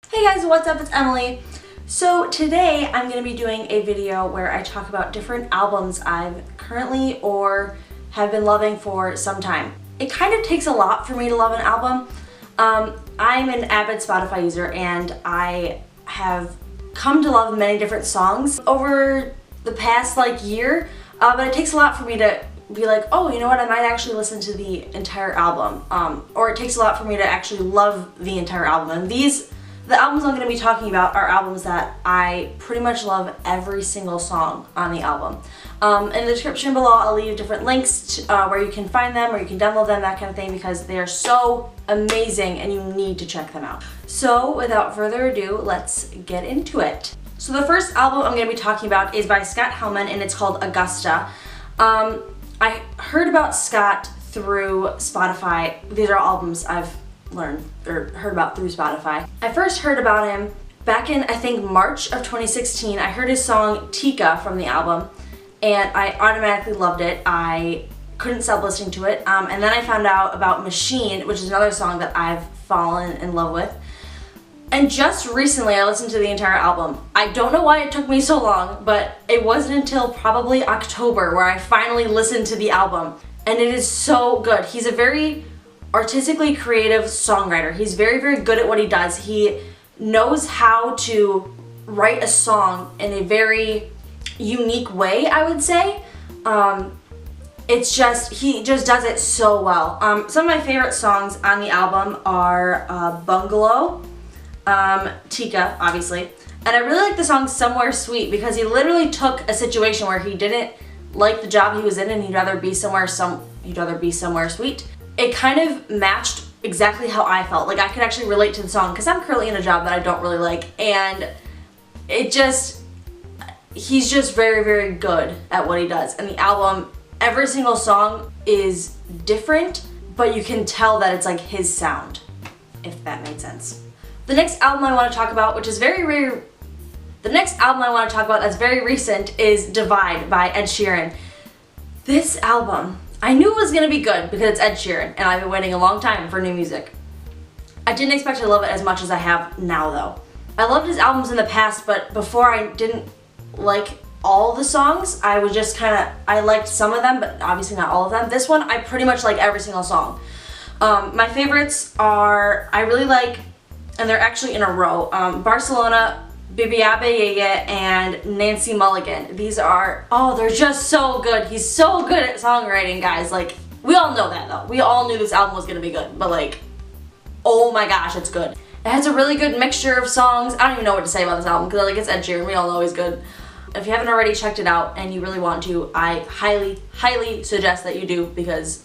Hey guys, what's up? It's Emily. So today I'm going to be doing a video where I talk about different albums I've currently or have been loving for some time. It kind of takes a lot for me to love an album. I'm an avid Spotify user and I have come to love many different songs over the past year, but it takes a lot for me to be like, oh, you know what, I might actually listen to the entire album, or it takes a lot for me to actually love the entire album. And the albums I'm going to be talking about are albums that I pretty much love every single song on the album. In the description below I'll leave different links where you can find them or you can download them, that kind of thing, because they are so amazing and you need to check them out. So without further ado, let's get into it. So the first album I'm going to be talking about is by Scott Helman and it's called Augusta. I heard about Scott through Spotify. These are albums I've learned or heard about through Spotify. I first heard about him back in, I think, March of 2016. I heard his song Tika from the album and I automatically loved it. I couldn't stop listening to it. And then I found out about Machine, which is another song that I've fallen in love with. And just recently I listened to the entire album. I don't know why it took me so long, but it wasn't until probably October where I finally listened to the album. And it is so good. He's a very artistically creative songwriter. He's very, very good at what he does. He knows how to write a song in a very unique way, I would say. He just does it so well. Some of my favorite songs on the album are Bungalow, Tika, obviously, and I really like the song Somewhere Sweet because he literally took a situation where he didn't like the job he was in and he'd rather be somewhere sweet. It kind of matched exactly how I felt. Like I could actually relate to the song because I'm currently in a job that I don't really like, and he's just very, very good at what he does. And the album, every single song is different, but you can tell that it's like his sound, if that made sense. The next album I want to talk about, that's very recent, is Divide by Ed Sheeran. This album, I knew it was going to be good because it's Ed Sheeran and I've been waiting a long time for new music. I didn't expect to love it as much as I have now though. I loved his albums in the past, but before I didn't like all the songs. I was just I liked some of them, but obviously not all of them. This one, I pretty much like every single song. My favorites are, I really like, and they're actually in a row, Barcelona, Bibiabe Yeye, and Nancy Mulligan. These are, they're just so good. He's so good at songwriting, guys. Like, we all know that though. We all knew this album was gonna be good, but like, oh my gosh, it's good. It has a really good mixture of songs. I don't even know what to say about this album because it's Ed Sheeran. We all know he's good. If you haven't already checked it out and you really want to, I highly, highly suggest that you do because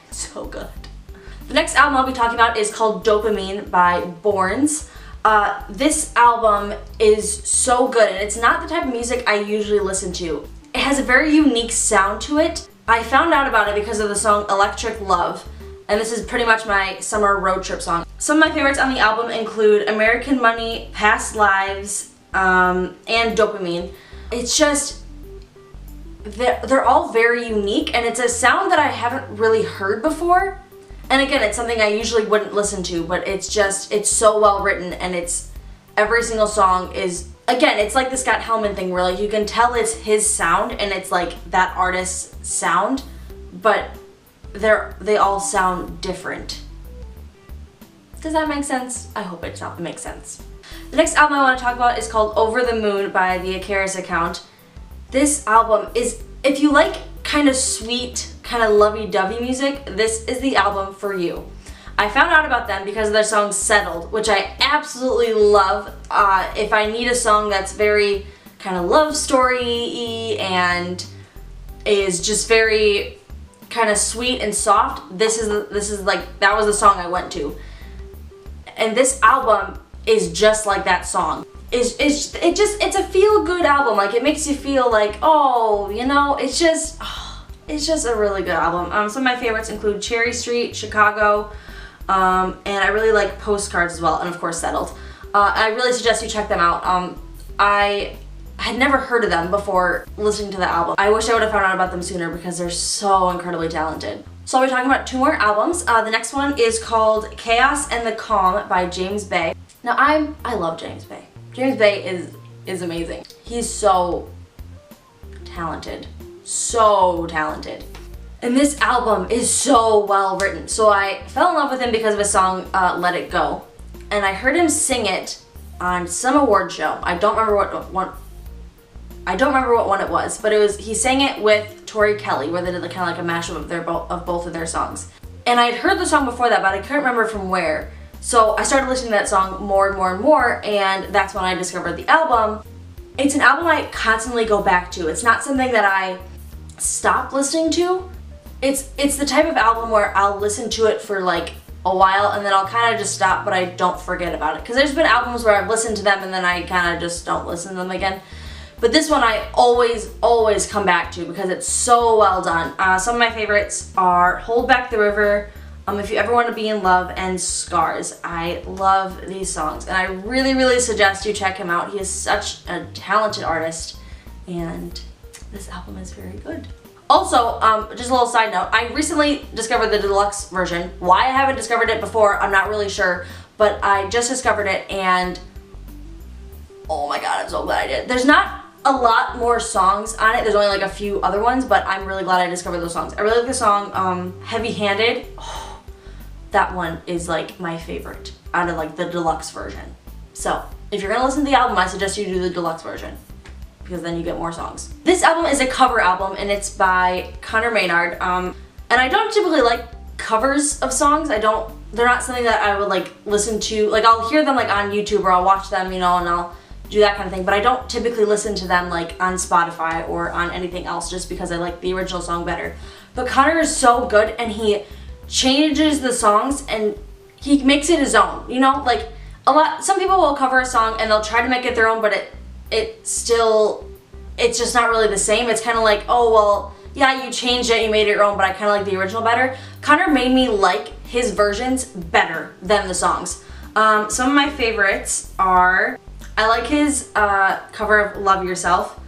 it's so good. The next album I'll be talking about is called Dopamine by BØRNS. This album is so good and it's not the type of music I usually listen to. It has a very unique sound to it. I found out about it because of the song Electric Love, and this is pretty much my summer road trip song. Some of my favorites on the album include American Money, Past Lives, and Dopamine. It's just, they're all very unique and it's a sound that I haven't really heard before. And again, it's something I usually wouldn't listen to, but it's so well written and every single song is, again, it's like the Scott Helman thing where you can tell it's his sound and it's like that artist's sound, but they all sound different. Does that make sense? I hope it makes sense. The next album I want to talk about is called Over the Moon by the Icarus account. This album is, if you like kind of sweet, kind of lovey-dovey music, this is the album for you. I found out about them because of their song Settled, which I absolutely love. If I need a song that's very kind of love story-y and is just very kind of sweet and soft, that was the song I went to. And this album is just like that song. It's a feel-good album. Like, it makes you feel like, oh, you know, it's just a really good album. Some of my favorites include Cherry Street, Chicago, and I really like Postcards as well, and of course Settled. I really suggest you check them out. I had never heard of them before listening to the album. I wish I would have found out about them sooner because they're so incredibly talented. So I'll be talking about two more albums. The next one is called Chaos and the Calm by James Bay. Now I love James Bay. James Bay is amazing. He's so talented. So talented. And this album is so well written. So I fell in love with him because of his song Let It Go. And I heard him sing it on some award show. I don't remember what one it was, but he sang it with Tori Kelly, where they did kind of like a mashup of both of their songs. And I'd heard the song before that, but I couldn't remember from where. So I started listening to that song more and more and more, and that's when I discovered the album. It's an album I constantly go back to. It's not something that I stop listening to. It's the type of album where I'll listen to it for like a while and then I'll kind of just stop, but I don't forget about it. Because there's been albums where I've listened to them and then I kind of just don't listen to them again. But this one I always come back to because it's so well done. Some of my favorites are Hold Back the River, If You Ever Want to Be in Love, and Scars. I love these songs and I really suggest you check him out. He is such a talented artist and this album is very good. Also, just a little side note, I recently discovered the deluxe version. Why I haven't discovered it before, I'm not really sure, but I just discovered it and oh my god, I'm so glad I did. There's not a lot more songs on it. There's only like a few other ones, but I'm really glad I discovered those songs. I really like the song Heavy Handed. Oh, that one is like my favorite out of like the deluxe version. So if you're gonna listen to the album, I suggest you do the deluxe version because then you get more songs. This album is a cover album and it's by Conor Maynard. And I don't typically like covers of songs. They're not something that I would like listen to. Like I'll hear them like on YouTube or I'll watch them, you know, and I'll do that kind of thing, but I don't typically listen to them like on Spotify or on anything else just because I like the original song better. But Conor is so good and he changes the songs and he makes it his own, you know? Like some people will cover a song and they'll try to make it their own, but it's just not really the same. It's kind of like, oh well, yeah, you changed it, you made it your own, but I kind of like the original better. Conor made me like his versions better than the songs. Some of my favorites are, I like his cover of Love Yourself.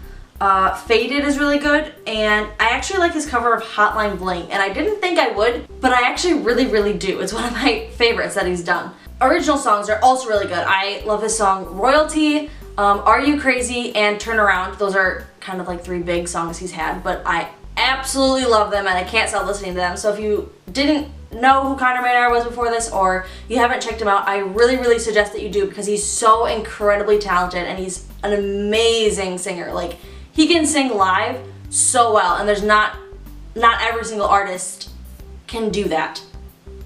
Faded is really good, and I actually like his cover of Hotline Bling, and I didn't think I would, but I actually really do. It's one of my favorites that he's done. Original songs are also really good. I love his song Royalty, Are You Crazy, and Turn Around. Those are kind of like 3 big songs he's had, but I absolutely love them and I can't stop listening to them. So if you didn't know who Conor Maynard was before this or you haven't checked him out, I really suggest that you do because he's so incredibly talented and he's an amazing singer. Like he can sing live so well and there's not every single artist can do that.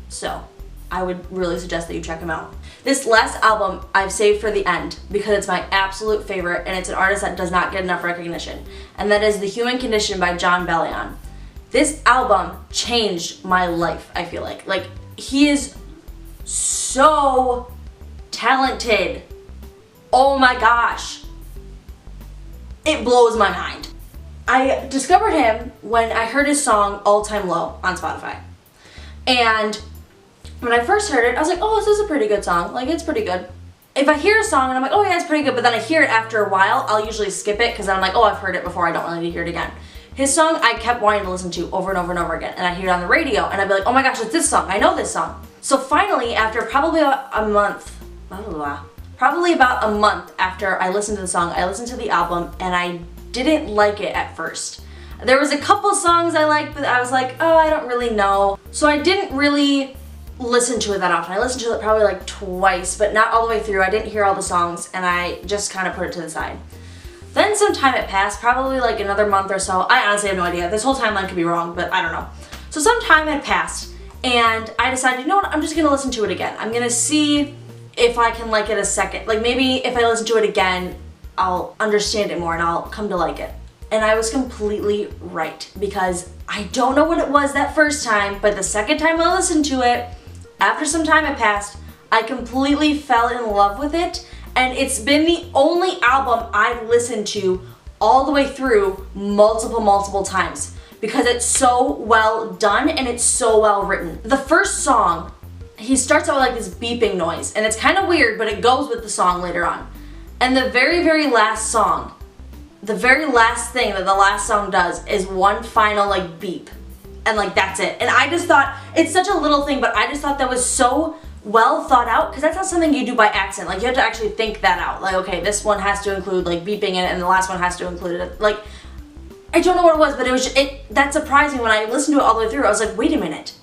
So I would really suggest that you check him out. This last album I've saved for the end because it's my absolute favorite and it's an artist that does not get enough recognition, and that is The Human Condition by Jon Bellion. This album changed my life, I feel like. Like, he is so talented. Oh my gosh. It blows my mind. I discovered him when I heard his song All Time Low on Spotify. And when I first heard it, I was like, oh, this is a pretty good song. Like, it's pretty good. If I hear a song and I'm like, oh yeah, it's pretty good, but then I hear it after a while, I'll usually skip it because then I'm like, oh, I've heard it before, I don't really need to hear it again. His song I kept wanting to listen to over and over and over again, and I'd hear it on the radio, and I'd be like, oh my gosh, it's this song, I know this song. So finally, after probably about a month after I listened to the song, I listened to the album, and I didn't like it at first. There was a couple songs I liked, but I was like, oh, I don't really know. So I didn't really listen to it that often. I listened to it probably like twice, but not all the way through. I didn't hear all the songs, and I just kind of put it to the side. Then some time had passed, probably like another month or so. I honestly have no idea. This whole timeline could be wrong, but I don't know. So some time had passed, and I decided, you know what, I'm just gonna listen to it again. I'm gonna see if I can like it a second. Like maybe if I listen to it again, I'll understand it more and I'll come to like it. And I was completely right, because I don't know what it was that first time, but the second time I listened to it, after some time had passed, I completely fell in love with it, and it's been the only album I've listened to all the way through multiple times because it's so well done and it's so well written. The first song, he starts out with like this beeping noise, and it's kind of weird, but it goes with the song later on. And the very last song, the very last thing that the last song does is one final like beep. And like that's it. And I just thought, it's such a little thing, but I just thought that was so well thought out, because that's not something you do by accident. Like, you have to actually think that out. Like, okay, this one has to include like beeping in it, and the last one has to include it. Like, I don't know what it was, but it was that surprised me when I listened to it all the way through. I was like, wait a minute.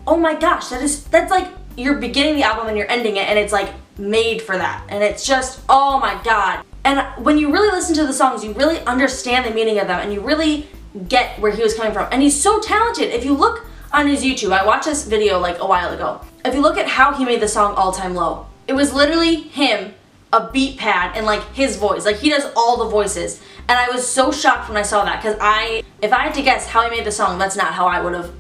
Oh my gosh, that's like you're beginning the album and you're ending it, and it's like made for that. And it's just, oh my god. And when you really listen to the songs, you really understand the meaning of them, and you really get where he was coming from. And he's so talented. If you look on his YouTube, I watched this video like a while ago. If you look at how he made the song All Time Low, it was literally him, a beat pad, and like his voice. Like, he does all the voices. And I was so shocked when I saw that, because if I had to guess how he made the song, that's not how I would have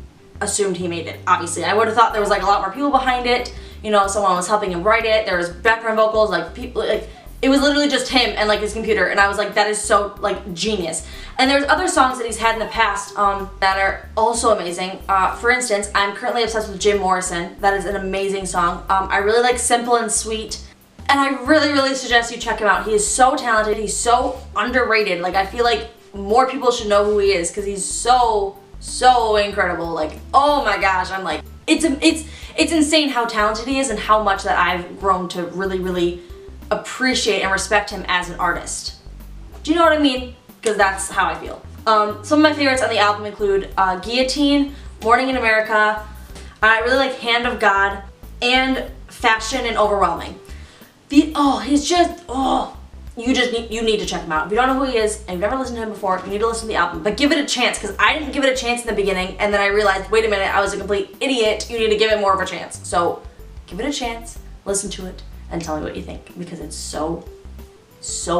assumed he made it, obviously. I would have thought there was like a lot more people behind it. You know, someone was helping him write it. There was background vocals, like people, like, it was literally just him and like his computer, and I was like, that is so like genius. And there's other songs that he's had in the past that are also amazing. For instance, I'm currently obsessed with Jim Morrison. That is an amazing song. I really like Simple and Sweet, and I really suggest you check him out. He is so talented. He's so underrated. Like, I feel like more people should know who he is, because he's so incredible. Like, oh my gosh, I'm like, it's insane how talented he is, and how much that I've grown to really appreciate and respect him as an artist. Do you know what I mean? Because that's how I feel. Some of my favorites on the album include Guillotine, Morning in America. I really like Hand of God, and Fashion and Overwhelming. He's just, you need to check him out. If you don't know who he is and you've never listened to him before, you need to listen to the album. But give it a chance, because I didn't give it a chance in the beginning, and then I realized, wait a minute, I was a complete idiot. You need to give it more of a chance. So give it a chance, listen to it, and tell me what you think, because it's so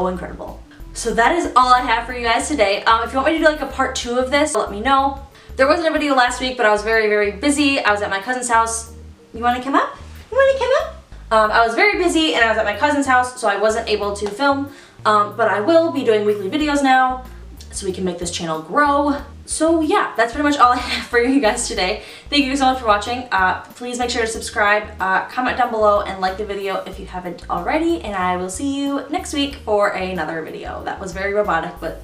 incredible. So that is all I have for you guys today. If you want me to do like a part 2 of this, let me know. There wasn't a video last week, but I was very busy. I was at my cousin's house. You want to come up? You want to come up? I was very busy, and I was at my cousin's house, so I wasn't able to film, but I will be doing weekly videos now, so we can make this channel grow. So yeah, that's pretty much all I have for you guys today. Thank you so much for watching. Please make sure to subscribe, comment down below, and like the video if you haven't already, and I will see you next week for another video. That was very robotic, but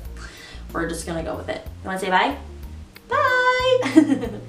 we're just gonna go with it. You wanna say bye? Bye!